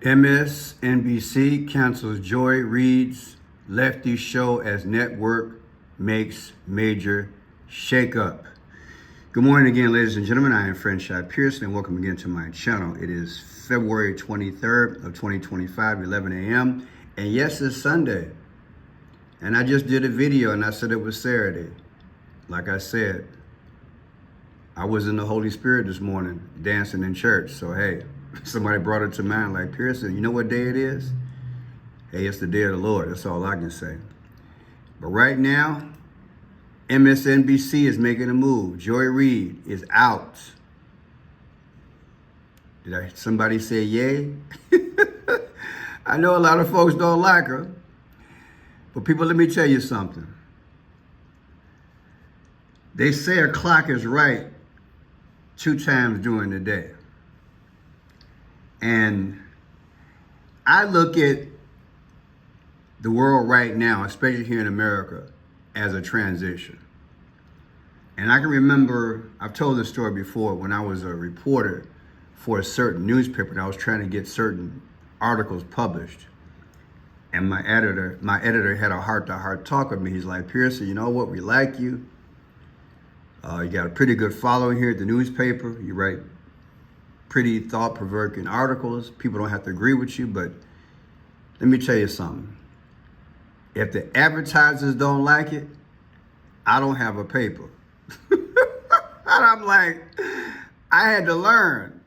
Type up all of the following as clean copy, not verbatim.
Msnbc cancels Joy Reid's Lefty show as network makes major shakeup. Good morning again, ladies and gentlemen. I am Franchise Pearson, and welcome again to my channel. It is February 23rd of 2025, 11 a.m. And yes, it's Sunday. And I just did a video and I said it was Saturday. Like I said, I was in the Holy Spirit this morning, dancing in church. So, hey, somebody brought it to mind like, Pearson, you know what day it is? Hey, it's the day of the Lord. That's all I can say. But right now, MSNBC is making a move. Joy Reid is out. Did somebody say yay? I know a lot of folks don't like her. But people, let me tell you something. They say a clock is right 2 times during the day. And I look at the world right now, especially here in America, as a transition. And I can remember, I've told this story before, when I was a reporter for a certain newspaper and I was trying to get certain articles published. And my editor had a heart-to-heart talk with me. He's like, Pearson, you know what? We like you. You got a pretty good following here at the newspaper. You write pretty thought-provoking articles. People don't have to agree with you, but let me tell you something. If the advertisers don't like it, I don't have a paper. And I'm like, I had to learn.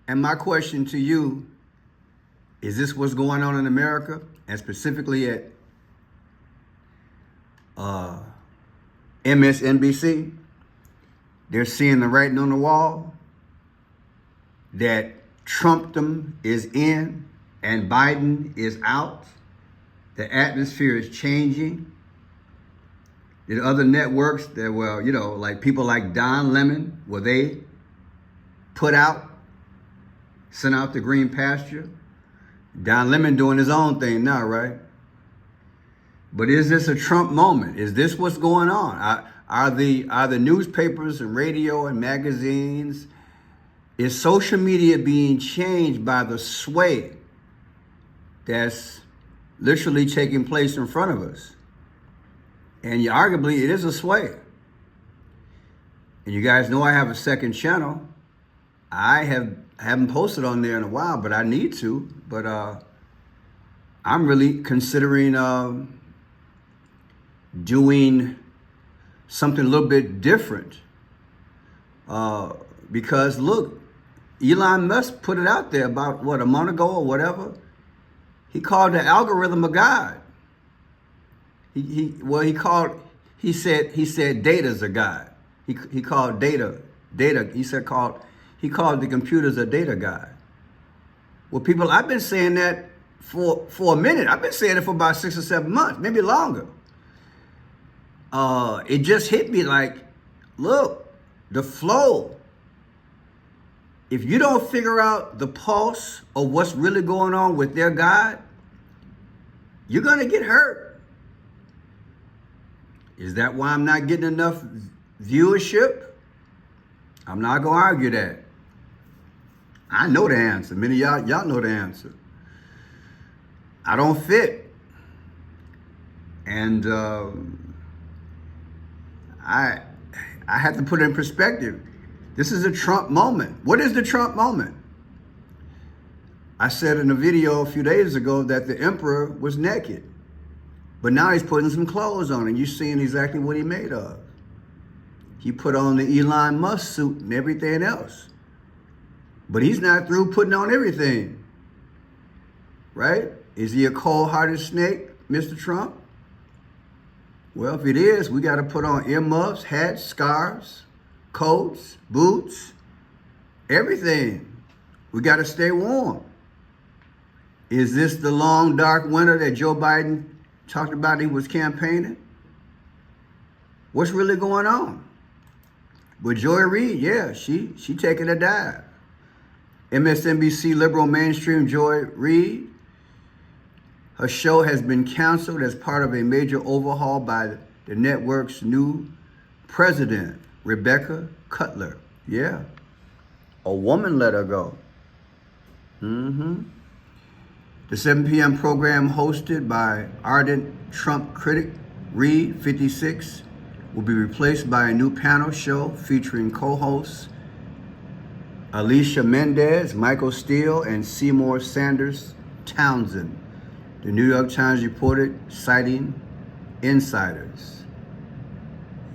And my question to you, is this what's going on in America? And specifically at MSNBC? They're seeing the writing on the wall that Trumpdom is in and Biden is out. The atmosphere is changing. The other networks that, well, you know, like people like Don Lemon, where they sent out the green pasture. Don Lemon doing his own thing now, right? But is this a Trump moment? Is this what's going on? Are the newspapers and radio and magazines, is social media being changed by the sway that's literally taking place in front of us? And arguably, it is a sway. And you guys know I have a second channel. I haven't posted on there in a while, but I need to. But I'm really considering doing something a little bit different. Because look, Elon Musk put it out there about, what, a month ago or whatever. He called the algorithm a god. He said data's a god. He called data. He called the computers a data god. Well, people, I've been saying that for a minute. I've been saying it for about 6 or 7 months, maybe longer. It just hit me like, look, the flow. If you don't figure out the pulse of what's really going on with their God, you're going to get hurt. Is that why I'm not getting enough viewership? I'm not going to argue that. I know the answer. Many of y'all know the answer. I don't fit. And I have to put it in perspective. This is a Trump moment. What is the Trump moment? I said in a video a few days ago that the emperor was naked. But now he's putting some clothes on and you're seeing exactly what he made of. He put on the Elon Musk suit and everything else. But he's not through putting on everything. Right? Is he a cold-hearted snake, Mr. Trump? Well, if it is, we got to put on earmuffs, hats, scarves, coats, boots, everything. We got to stay warm. Is this the long, dark winter that Joe Biden talked about he was campaigning? What's really going on? But Joy Reid, yeah, she taking a dive. MSNBC liberal mainstream Joy Reid, her show has been canceled as part of a major overhaul by the network's new president, Rebecca Cutler. Yeah, a woman let her go. The 7 p.m. program, hosted by ardent Trump critic Reid, 56, will be replaced by a new panel show featuring co-hosts Alicia Mendez, Michael Steele, and Seymour Sanders Townsend. The New York Times reported, citing insiders.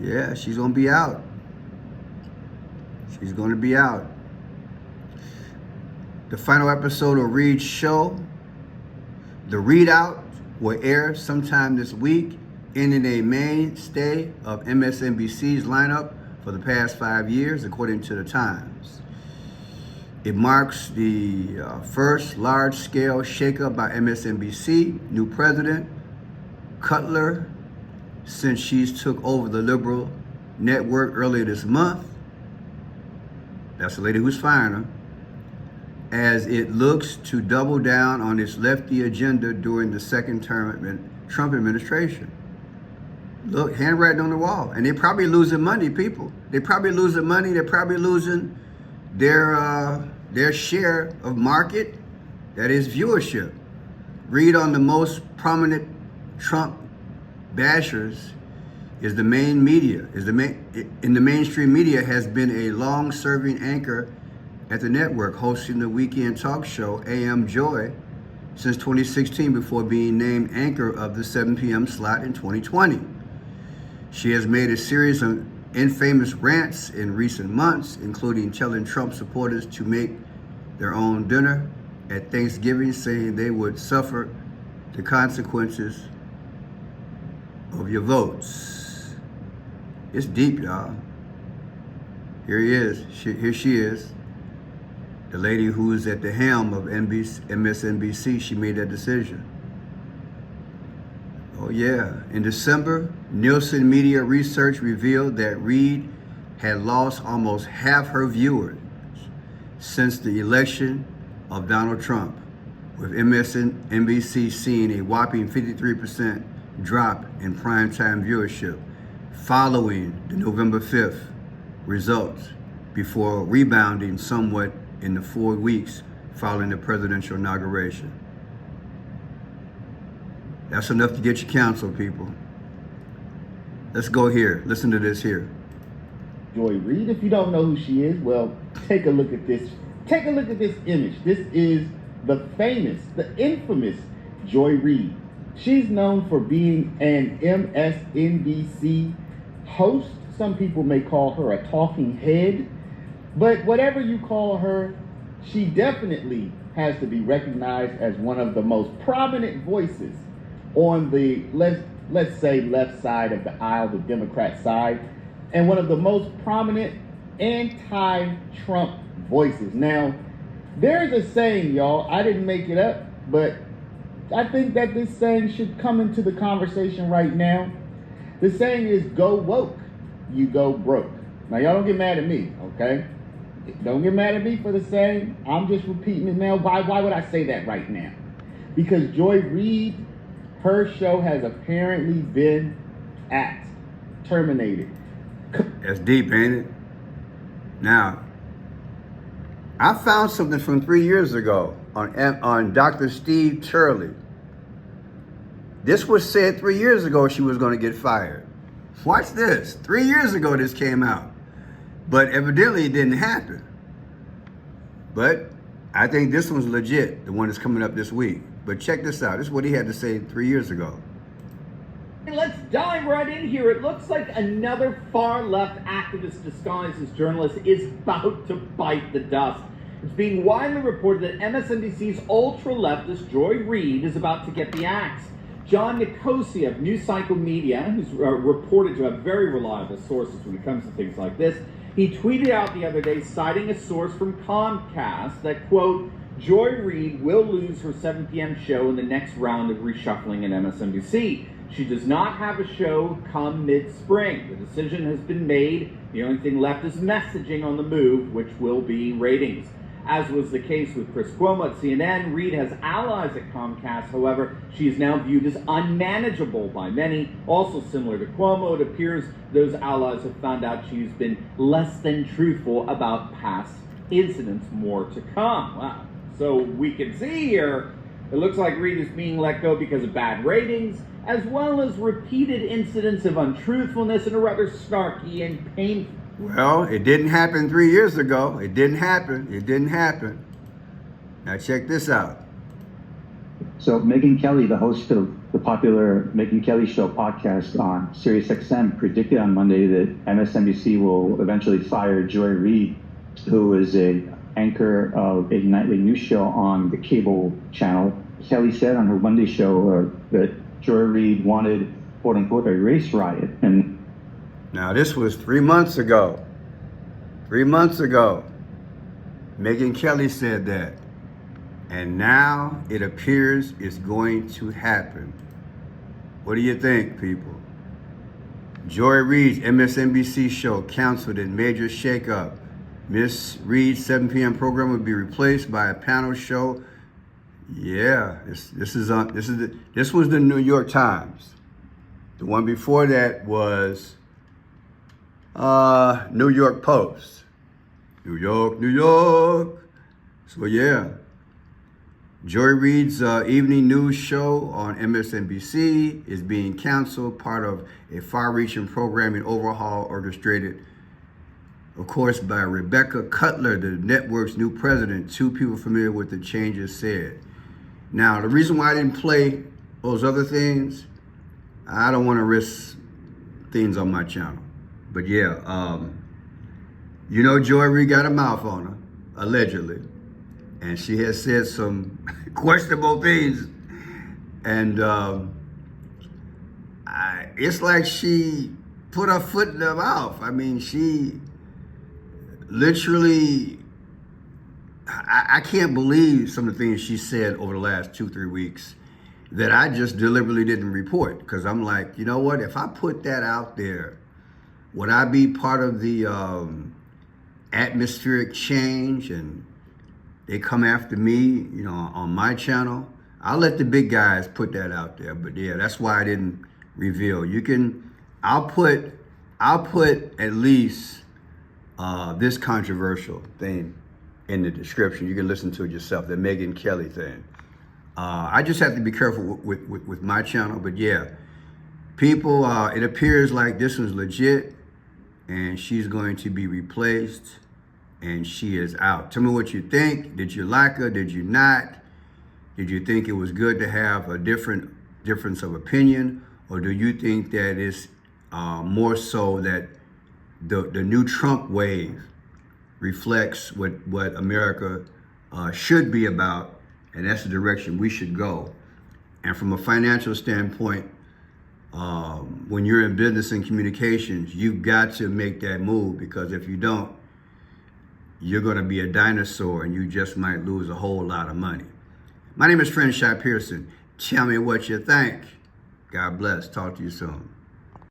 Yeah, she's going to be out. She's going to be out. The final episode of Reid's show, The Reid'S, will air sometime this week, ending a mainstay of MSNBC's lineup for the past 5 years, according to the Times. It marks the first large-scale shakeup by MSNBC, new president, Cutler, since she's took over the liberal network earlier this month. That's the lady who's firing her. As it looks to double down on its lefty agenda during the second term Trump administration. Look, handwriting on the wall. And they're probably losing money, people. They're probably losing money. They're probably losing their share of market, that is viewership. Reid, on the most prominent Trump bashers, is the main media, in the mainstream media, has been a long-serving anchor at the network, hosting the weekend talk show AM Joy since 2016 before being named anchor of the 7 p.m. slot in 2020. She has made a series of infamous rants in recent months, including telling Trump supporters to make their own dinner at Thanksgiving, saying they would suffer the consequences of your votes. It's deep, y'all. Here he is. Here she is. The lady who is at the helm of MSNBC, she made that decision. Oh yeah. In December, Nielsen Media Research revealed that Reid had lost almost half her viewers since the election of Donald Trump, with MSNBC seeing a whopping 53% drop in primetime viewership following the November 5th results, before rebounding somewhat in the 4 weeks following the presidential inauguration. That's enough to get you canceled, people. Let's go here. Listen to this here. Joy Reid, if you don't know who she is, well, take a look at this. Take a look at this image. This is the famous, the infamous Joy Reid. She's known for being an MSNBC host. Some people may call her a talking head, but whatever you call her, she definitely has to be recognized as one of the most prominent voices on the, let's say, left side of the aisle, the Democrat side, and one of the most prominent anti-Trump voices. Now, there's a saying, y'all, I didn't make it up, but I think that this saying should come into the conversation right now. The saying is, go woke, you go broke. Now, y'all don't get mad at me, okay? Don't get mad at me for the saying. I'm just repeating it now. Why would I say that right now? Because Joy Reid, her show has apparently been terminated. That's deep, ain't it? Now, I found something from 3 years ago on Dr. Steve Turley. This was said 3 years ago she was going to get fired. Watch this. 3 years ago this came out. But evidently it didn't happen. But I think this one's legit, the one that's coming up this week. But check this out. This is what he had to say 3 years ago. Let's dive right in here. It looks like another far-left activist disguised as journalist is about to bite the dust. It's being widely reported that MSNBC's ultra-leftist Joy Reid is about to get the axe. John Nicosia of News Cycle Media, who's reported to have very reliable sources when it comes to things like this, he tweeted out the other day, citing a source from Comcast, that, quote, Joy Reid will lose her 7 p.m. show in the next round of reshuffling at MSNBC. She does not have a show come mid-spring. The decision has been made. The only thing left is messaging on the move, which will be ratings. As was the case with Chris Cuomo at CNN, Reid has allies at Comcast. However, she is now viewed as unmanageable by many. Also similar to Cuomo, it appears those allies have found out she's been less than truthful about past incidents. More to come. Wow. So we can see here, it looks like Reid is being let go because of bad ratings, as well as repeated incidents of untruthfulness and a rather snarky and painful. Well, it didn't happen 3 years ago. It didn't happen. It didn't happen. Now check this out. So Megyn Kelly, the host of the popular Megyn Kelly Show podcast on SiriusXM, predicted on Monday that MSNBC will eventually fire Joy Reid, who is an anchor of a nightly news show on the cable channel. Kelly said on her Monday show that Joy Reid wanted, quote unquote, a race riot. And now this was 3 months ago. 3 months ago, Megyn Kelly said that. And now it appears it's going to happen. What do you think, people? Joy Reid's MSNBC show canceled in major shakeup. Miss Reid's 7 p.m. program will be replaced by a panel show. Yeah, this was the New York Times. The one before that was New York Post. New York, New York. So yeah. Joy Reid's evening news show on MSNBC is being canceled, part of a far-reaching programming overhaul orchestrated, of course, by Rebecca Cutler, the network's new president. Two people familiar with the changes said. Now, the reason why I didn't play those other things, I don't want to risk things on my channel. But yeah, you know Joy Reid got a mouth on her, allegedly. And she has said some questionable things. And it's like she put her foot in her mouth. I mean, she literally, I can't believe some of the things she said over the last 2-3 weeks that I just deliberately didn't report. Because I'm like, you know what? If I put that out there, would I be part of the atmospheric change and they come after me, you know, on my channel? I'll let the big guys put that out there. But yeah, that's why I didn't reveal. I'll put at least this controversial thing in the description. You can listen to it yourself, the Megyn Kelly thing. I just have to be careful with my channel. But yeah, people, it appears like this was legit and she's going to be replaced. And she is out. Tell me what you think. Did you like her? Did you not? Did you think it was good to have a difference of opinion? Or do you think that it's more so that the new Trump wave reflects what America should be about, and that's the direction we should go? And from a financial standpoint, when you're in business and communications, you've got to make that move, because if you don't, you're going to be a dinosaur and you just might lose a whole lot of money. My name is Friend Shot Pearson. Tell me what you think. God bless. Talk to you soon.